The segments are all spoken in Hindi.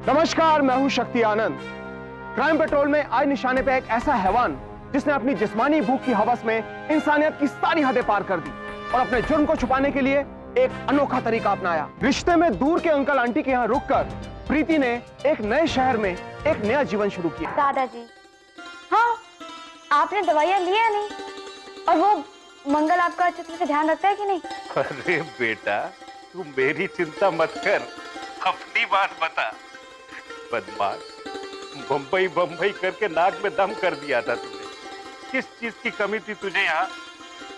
नमस्कार, मैं हूं शक्ति आनंद। क्राइम पेट्रोल में आज निशाने पे एक ऐसा हैवान जिसने अपनी जिस्मानी भूख की हवस में इंसानियत की सारी हदें पार कर दी और अपने जुर्म को छुपाने के लिए एक अनोखा तरीका अपनाया। रिश्ते में दूर के अंकल आंटी के यहाँ रुककर प्रीति ने एक नए शहर में एक नया जीवन शुरू किया। दादाजी, हाँ, आपने दवाइयाँ ली है नहीं? और वो मंगल आपका अच्छे तरह से ध्यान रखता है कि नहीं? अरे बेटा, तू मेरी चिंता मत कर, अपनी बात बता। बदमाश, बम्बई करके नाक में दम कर दिया था तुमने। किस चीज की कमी थी तुझे यहाँ?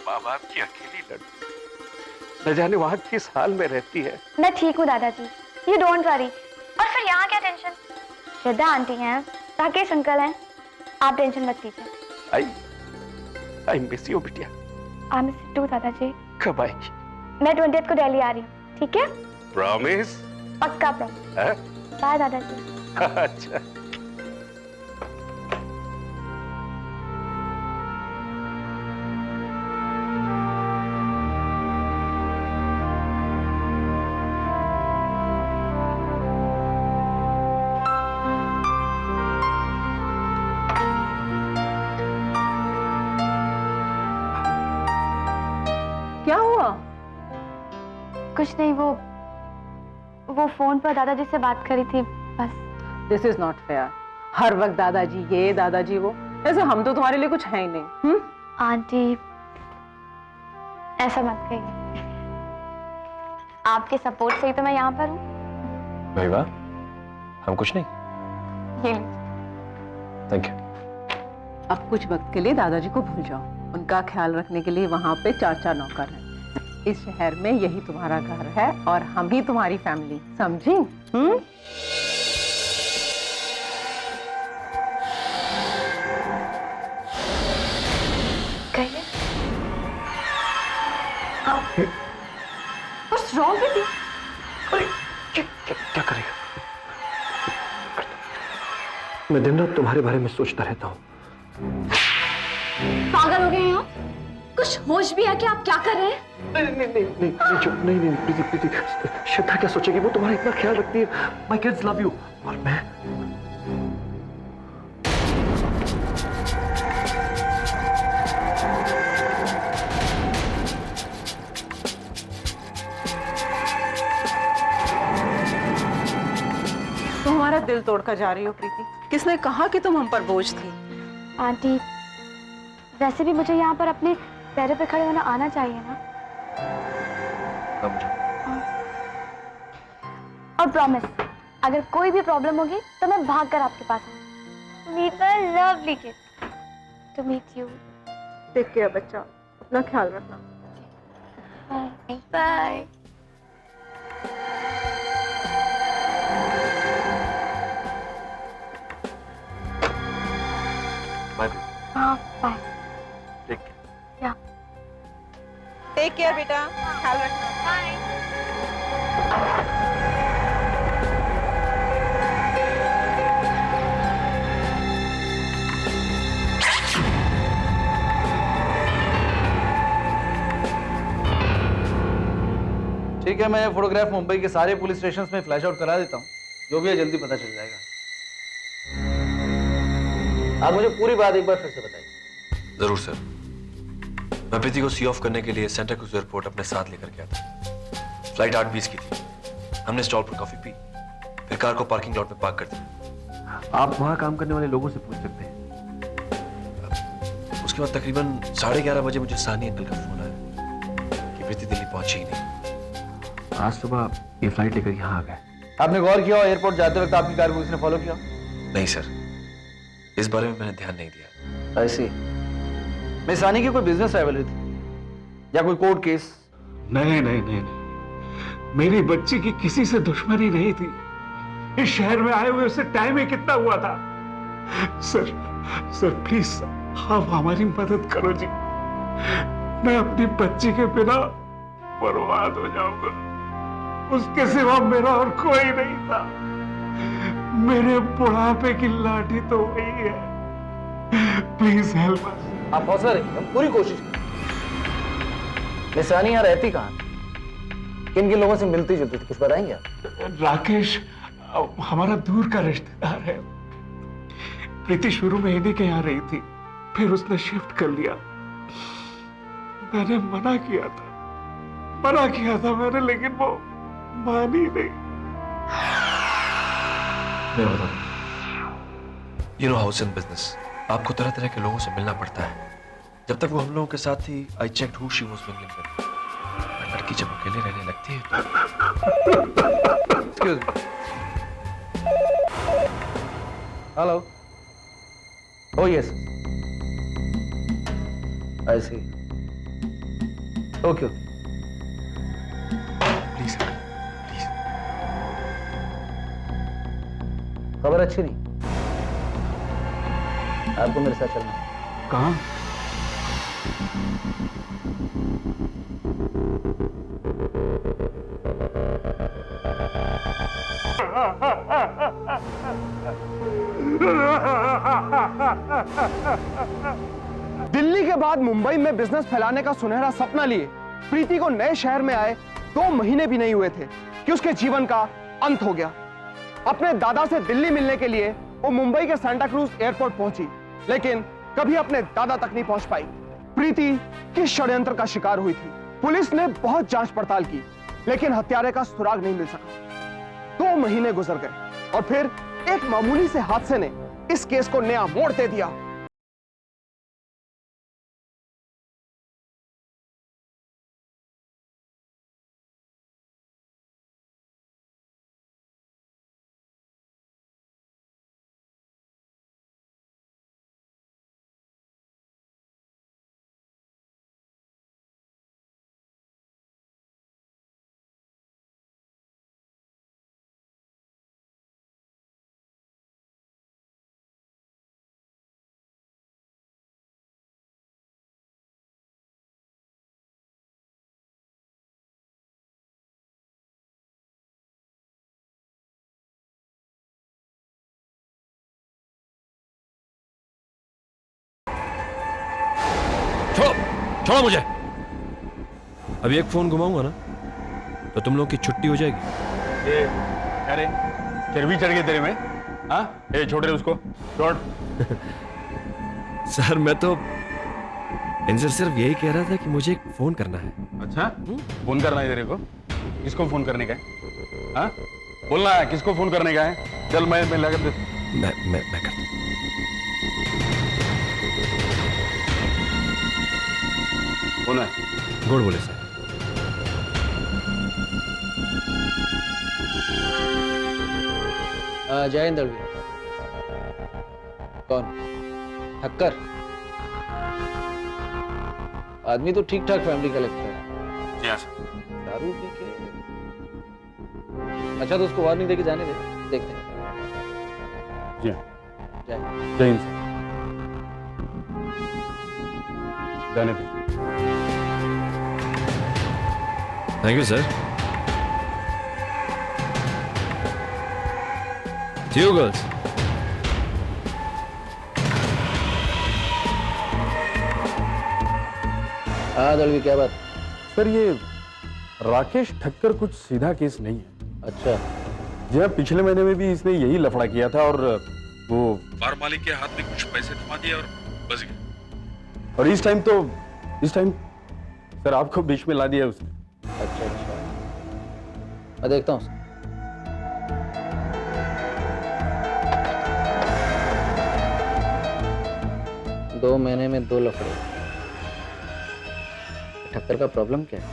माँ बाप की अकेली लड़की, न जाने वहां किस हाल में रहती है। मैं ठीक हूँ दादाजी, यू डोंट वरी। और फिर यहाँ क्या टेंशन? श्रद्धा आंटी हैं, राकेश अंकल हैं, आप टेंशन मत लीजिए। आई मिस यू बिटिया। आई मिस टू दादाजी। कब आएगी? मैं 20 को दिल्ली आ रही हूँ, ठीक है? प्रॉमिस? पक्का प्रॉमिस। बाय दादाजी। अच्छा। क्या हुआ? कुछ नहीं, वो फोन पर दादाजी से बात करी थी बस। This is not fair. हर वक्त दादाजी ये दादाजी वो, ऐसे हम तो तुम्हारे लिए कुछ है ही नहीं। आंटी ऐसा मत कहिए, आपके सपोर्ट से ही तो मैं यहाँ पर हूँ। भाई वाह, हम कुछ नहीं। ये थैंक यू। अब कुछ वक्त के लिए दादाजी को भूल जाओ, उनका ख्याल रखने के लिए वहां पे 4 नौकर हैं। इस शहर में यही तुम्हारा घर है और हम ही तुम्हारी फैमिली, समझी? कहिए। What's wrong with you? अरे क्या करेगा? मैं दिन रात तुम्हारे बारे में सोचता रहता हूँ। पागल हो गए हैं आप? कुछ होश भी है कि आप क्या कर रहे हैं? नहीं, प्रीति, श्रद्धा क्या सोचेगी? वो तुम्हारा इतना ख्याल रखती है। My kids love you. और मैं तुम हमारा दिल तोड़कर जा रही हो प्रीति। किसने कहा कि तुम हम पर बोझ थी? आंटी, वैसे भी मुझे यहाँ पर अपने पैरों पे खड़े होना आना चाहिए ना। और प्रॉमिस, अगर कोई भी प्रॉब्लम होगी तो मैं भागकर आपके पास आऊंगी। Meet my lovely kid to meet you. Take care बच्चा, अपना ख्याल रखना। Bye bye. बाय। हाँ बाय। Take care. या टेक केयर बेटा, ख्याल रखना। बाय। ठीक है, मैं ये फोटोग्राफ मुंबई के सारे पुलिस स्टेशन में फ्लैश आउट करा देता हूँ। जो भी है जल्दी पता चल जाएगा। आप मुझे पूरी बात एक बार फिर से बताइए। जरूर सर। मैं प्रीति को सी ऑफ करने के लिए सेंटा क्रूज एयरपोर्ट अपने साथ लेकर गया था। फ्लाइट 8:20 की थी। हमने स्टॉल पर कॉफी पी, फिर कार को पार्किंग लॉट में पार्क कर दिया। आप वहां काम करने वाले लोगों से पूछ सकते हैं। उसके बाद तकरीबन 11:30 बजे मुझे सानी अंकल का फोन आया कि प्रीति दिल्ली पहुंची ही नहीं। आज सुबह ये फ्लाइट लेकर यहाँ आ गए। आपने गौर किया एयरपोर्ट जाते वक्त आपकी कार को किसने फॉलो किया? नहीं सर, इस बारे में मैंने ध्यान नहीं दिया। ऐसी मैं सानी की कोई बिजनेस राइवलरी थी या कोई कोर्ट केस? नहीं, मेरी बच्ची की किसी से दुश्मनी नहीं थी। इस शहर में आए हुए उससे टाइम ही कितना हुआ था। सर प्लीज आप हमारी मदद करो जी। मैं अपनी बच्ची के बिना बर्बाद हो जाऊंगा। उसके सिवा मेरा और कोई नहीं था। मेरे बुढ़ापे की लाठी तो वही है। Please help us. आप हौसला रखिए, हम पूरी कोशिश करेंगे। निशानी यहाँ रहती कहाँ? किन किन लोगों से मिलती जुलती थी, कुछ बताएंगे आप? राकेश हमारा दूर का रिश्तेदार है। प्रीति शुरू में इन्हीं के यहाँ रही थी, फिर उसने शिफ्ट कर लिया। मैंने मना किया था मैंने, लेकिन वो मानी नहीं। You know house in business, आपको तरह तरह के लोगों से मिलना पड़ता है। जब तक वो हम लोगों के साथ थी, I checked who she was mingling with. लड़की जब अकेले रहने लगती है excuse me. Hello. Oh yes, I see. Okay. Please please. खबर अच्छी नहीं, आपको मेरे साथ चलना। कहाँ? दिल्ली के बाद मुंबई में बिजनेस फैलाने का सुनहरा सपना लिए प्रीति को नए शहर में आए 2 महीने भी नहीं हुए थे कि उसके जीवन का अंत हो गया। अपने दादा से दिल्ली मिलने के लिए वो मुंबई के सांता क्रूज एयरपोर्ट पहुंची, लेकिन कभी अपने दादा तक नहीं पहुंच पाई। प्रीति किस षड्यंत्र का शिकार हुई थी? पुलिस ने बहुत जांच पड़ताल की, लेकिन हत्यारे का सुराग नहीं मिल सका। 2 महीने गुजर गए और फिर एक मामूली से हादसे ने इस केस को नया मोड़ दे दिया। छोड़ो मुझे। अभी एक फोन घुमाऊंगा ना तो तुम लोग की छुट्टी हो जाएगी। ए, अरे चर्बी चढ़ गई तेरे में? हाँ, ए छोड़ रहे उसको, छोड़। सर मैं तो इनसे सिर्फ यही कह रहा था कि मुझे एक फोन करना है। अच्छा, फोन करना है तेरे को? किसको फोन करने का है? हाँ, बोलना है किसको फोन करने का है? चल मैं लगा दे। मैं करता हूँ। बोला गुड बोले सर। जय दलवी। कौन? ठक्कर? आदमी तो ठीक ठाक फैमिली का लगता है। जी हाँ सर। दारू पी के? अच्छा तो उसको वार्निंग देके जाने दे, देखते हैं। जी हाँ। जय जय हिंद सर। जाने दे। Thank you sir. See you girls. हाँ दलवी, क्या बात? सर ये राकेश ठक्कर कुछ सीधा केस नहीं है। अच्छा, जी हाँ, पिछले महीने में भी इसने यही लफड़ा किया था और वो फार्म मालिक के हाथ में कुछ पैसे थमा दिए और बच गए। और इस टाइम सर आपको बीच में ला दिया उसने। अच्छा। मैं देखता हूँ। 2 महीने में 2 लफड़े। ठक्कर का प्रॉब्लम क्या है?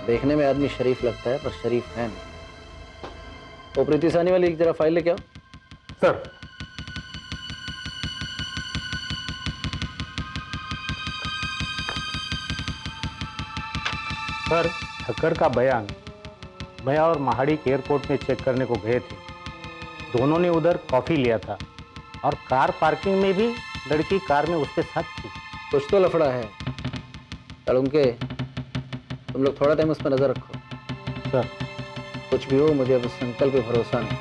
देखने में आदमी शरीफ लगता है पर शरीफ है नहीं। वो प्रीति सानी वाली एक जरा फाइल लेके आओ। सर सर, ठक्कर का बयान मैं और महाड़ी के एयरपोर्ट में चेक करने को गए थे। दोनों ने उधर कॉफी लिया था और कार पार्किंग में भी लड़की कार में उसके साथ थी। कुछ तो लफड़ा है। तड़ुमके, तुम लोग थोड़ा टाइम उस पर नजर रखो। सर कुछ भी हो, मुझे अब इस अंकल पे भरोसा नहीं।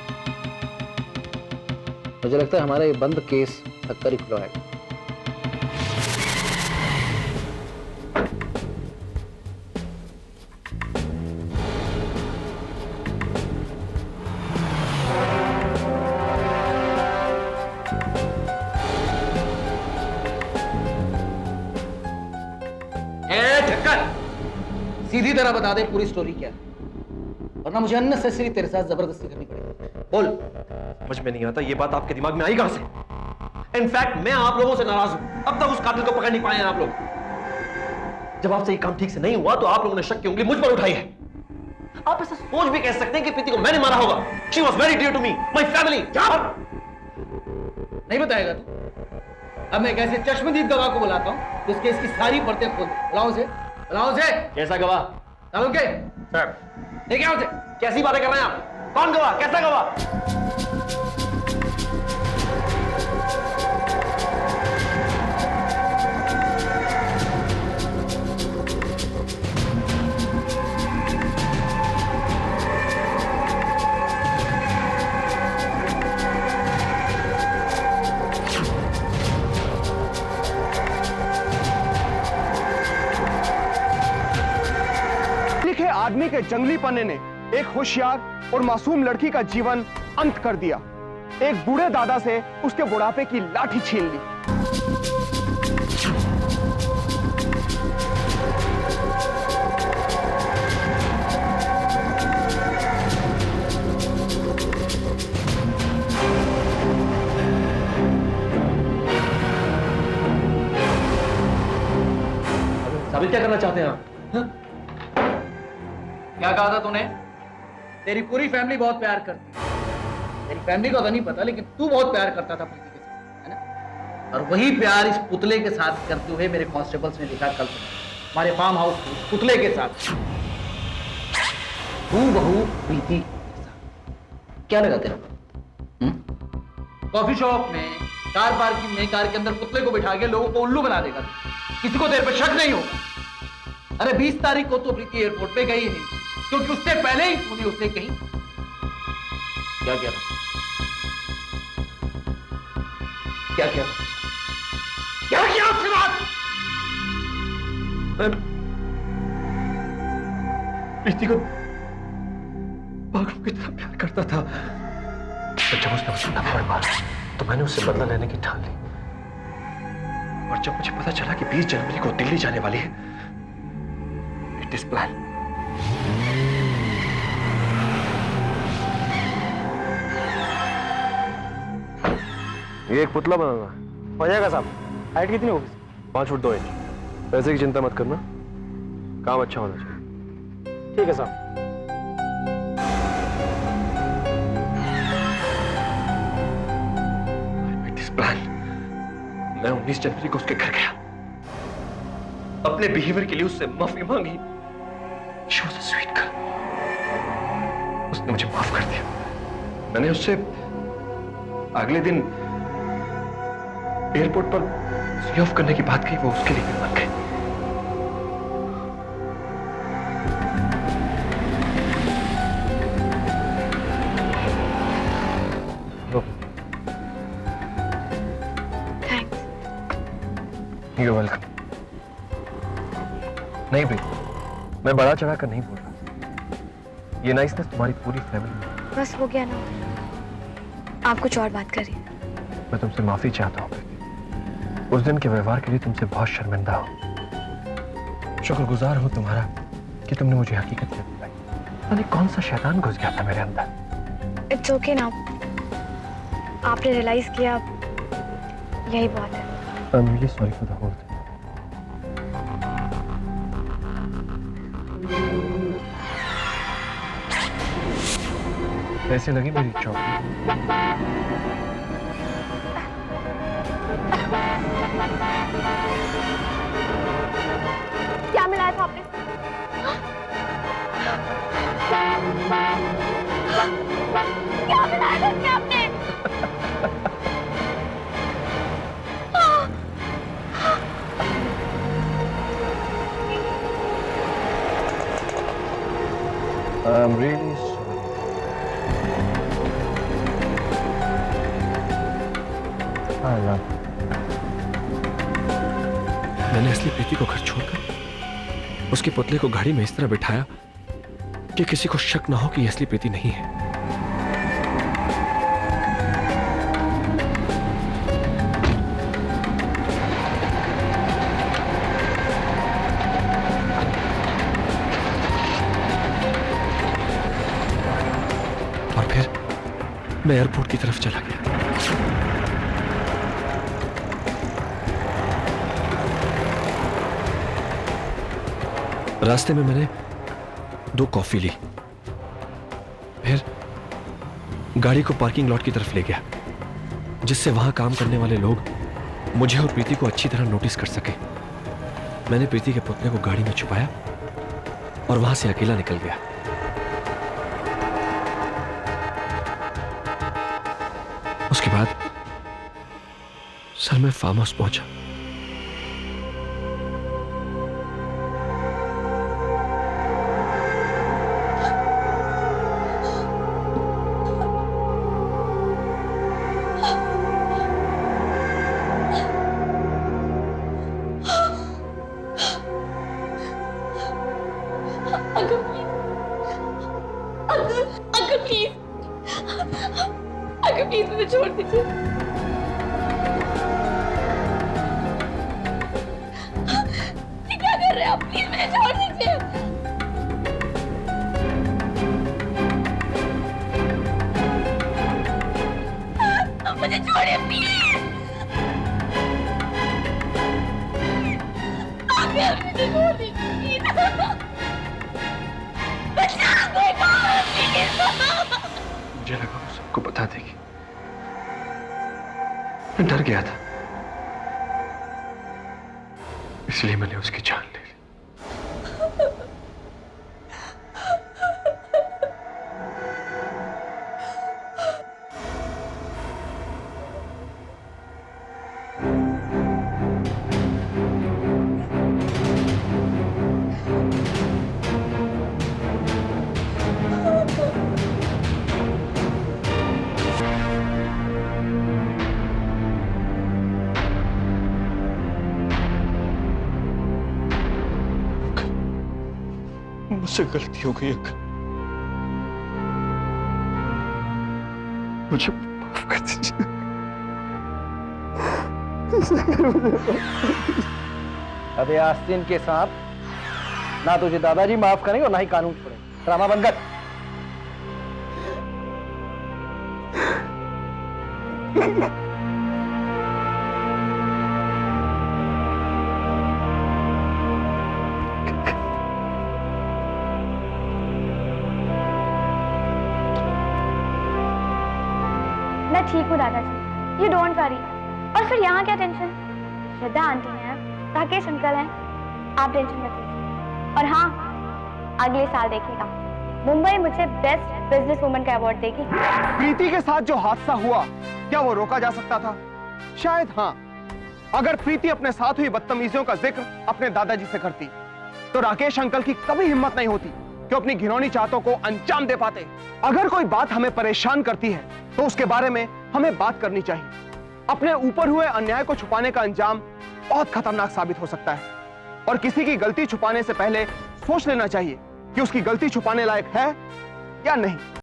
मुझे लगता है हमारा ये बंद केस ठक्कर ही खुलवाएगा। सीधी तरह बता दे पूरी स्टोरी क्या है, वरना मुझे अननेसेसरी तेरे साथ जबरदस्ती करनी पड़ेगी। बोल। समझ में नहीं आता ये बात आपके दिमाग में आई कहां से? इनफैक्ट मैं आप लोगों से नाराज हूं, अब तक उस कातिल को पकड़ नहीं पाए हैं आप लोग। जब आपसे ये काम ठीक से नहीं हुआ तो आप लोगों ने शक की उंगली मुझ पर उठाई है। आप ऐसा सोच भी कह सकते हैं कि प्रीति को मैंने मारा होगा। She was very dear to me, my family। क्या नहीं बताएगा तू? अब मैं कैसे चश्मदीद गवाह को बुलाता हूं तो उसके इसकी सारी परतें खोल। बुलाओ उसे, बुलाओ उसे। कैसा गवाह? चलो के सर लेके आओ उसे। कैसी बातें कर रहे हैं आप? कौन गवाह? कैसा गवाह? लिखे आदमी के जंगलीपने ने एक होशियार और मासूम लड़की का जीवन अंत कर दिया। एक बूढ़े दादा से उसके बुढ़ापे की लाठी छीन ली। साबित क्या करना चाहते हैं आप? क्या कहा था तूने? तेरी पूरी फैमिली बहुत प्यार करती है। तेरी फैमिली को तो नहीं पता, लेकिन तू बहुत प्यार करता था प्रीति के साथ, है ना? और वही प्यार इस पुतले के साथ करते हुए मेरे कांस्टेबल्स ने देखा कल हमारे फार्म हाउस पे पुतले के साथ। तू बहू प्रीति के साथ क्या लगा तेरा? कॉफी शॉप में, कार पार्किंग में, कार के अंदर पुतले को बिठा के लोगों को उल्लू बना देगा। किसी को तेरे पे शक नहीं होगा। अरे 20 तारीख को तो प्रीति एयरपोर्ट पे गई नहीं, क्योंकि उससे पहले ही तूने उसे कहीं क्या किया था? क्या किया था? क्या किया उसके बाद? प्रीति को पागलों की तरह प्यार करता था। और जब उसने मुझे थप्पड़ मारा तो मैंने उससे बदला लेने की ठान ली। और जब मुझे पता चला कि 20 जनवरी को दिल्ली जाने वाली है, इट इज प्लान। ये एक पुतला बनाना हो जाएगा साहब। हाइट कितनी होगी? 5 फुट 2 इंच। पैसे की चिंता मत करना, काम अच्छा होना चाहिए। ठीक है साहब। It is plan. मैं 19 जनवरी को उसके घर गया, अपने बिहेवियर के लिए उससे माफी मांगी। She was a sweet girl। उसने मुझे माफ कर दिया। मैंने उससे अगले दिन एयरपोर्ट पर सी ऑफ करने की बात कही, वो उसके लिए भी मान गए। You're welcome। नहीं भाई, मैं बड़ा चढ़ा कर नहीं बोल रहा। ये नाइसनेस तुम्हारी पूरी फैमिली में। बस हो गया ना, आप कुछ और बात करिए। मैं तुमसे माफी चाहता हूँ। उस दिन के व्यवहार के लिए तुमसे बहुत शर्मिंदा हूँ। शुक्रगुजार हूँ तुम्हारा कि तुमने मुझे हकीकत में बताई। अरे कौन सा शैतान घुस गया था मेरे अंदर। इट्स ओके ना, आपने रियलाइज किया, यही बात है। I'm really sorry for the whole thing। कैसी लगी मेरी चॉकलेट? क्या मिलाया था आपने? क्या मिलाया था इसमें आपने? I'm really sorry। I love you। मैंने असली प्रीति को घर छोड़कर उसके पुतले को गाड़ी में इस तरह बिठाया कि किसी को शक ना हो कि ये असली प्रीति नहीं है। मैं एयरपोर्ट की तरफ चला गया। रास्ते में मैंने 2 कॉफी ली, फिर गाड़ी को पार्किंग लॉट की तरफ ले गया, जिससे वहां काम करने वाले लोग मुझे और प्रीति को अच्छी तरह नोटिस कर सके। मैंने प्रीति के पुतले को गाड़ी में छुपाया और वहां से अकेला निकल गया। उसके बाद सर मैं फार्म हाउस पहुंचा। प्लीज मुझे छोड़ दीजिए। क्या कर रहे हैं आप? प्लीज मुझे छोड़ दीजिए। मुझे छोड़िए प्लीज। मुझे छोड़ दीजिए। मुझे लगा वो सबको बता देगी। मैं डर गया था, इसलिए मैंने उसकी जान ले ली। मुझसे गलती हो गई अंकल, मुझे माफ कर दीजिए। अबे आस्तीन के सांप, ना तुझे दादाजी माफ करेंगे और ना ही कानून छोड़ेंगे। ड्रामा बंद कर। मैं ठीक हूँ दादाजी, यू डोंट वरी। और फिर यहाँ क्या टेंशन? श्रद्धा आंटी हैं, राकेश अंकल हैं, आप टेंशन मत लीजिए। और हाँ, अगले साल देखिएगा, मुंबई मुझे बेस्ट बिजनेस वुमन का अवार्ड देगी। प्रीति के साथ जो हादसा हुआ, क्या वो रोका जा सकता था? शायद हाँ। अगर प्रीति अपने साथ हुई बदतमीजियों का जिक्र अपने दादाजी से करती, तो राकेश अंकल की कभी हिम्मत नहीं होती कि अपनी घिनौनी चाहतों को अंजाम दे पाते। अगर कोई बात हमें परेशान करती है, तो उसके बारे में हमें बात करनी चाहिए। अपने ऊपर हुए अन्याय को छुपाने का अंजाम बहुत खतरनाक साबित हो सकता है, और किसी की गलती छुपाने से पहले सोच लेना चाहिए कि उसकी गलती छुपाने लायक है या नहीं।